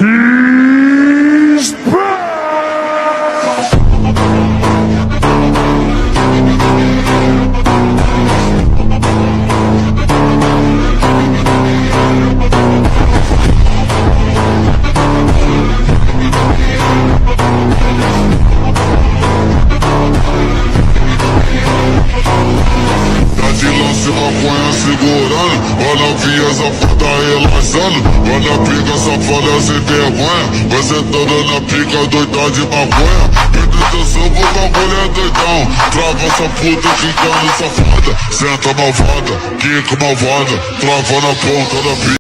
He's back! Maconha segurando, olha a via safada relaxando. Olha a pica safada sem vergonha, você toda na pica doida de maconha. Penetração com bagulho é doidão, trava essa puta ficando safada. Senta malvada, quica malvada, trava na ponta da pica.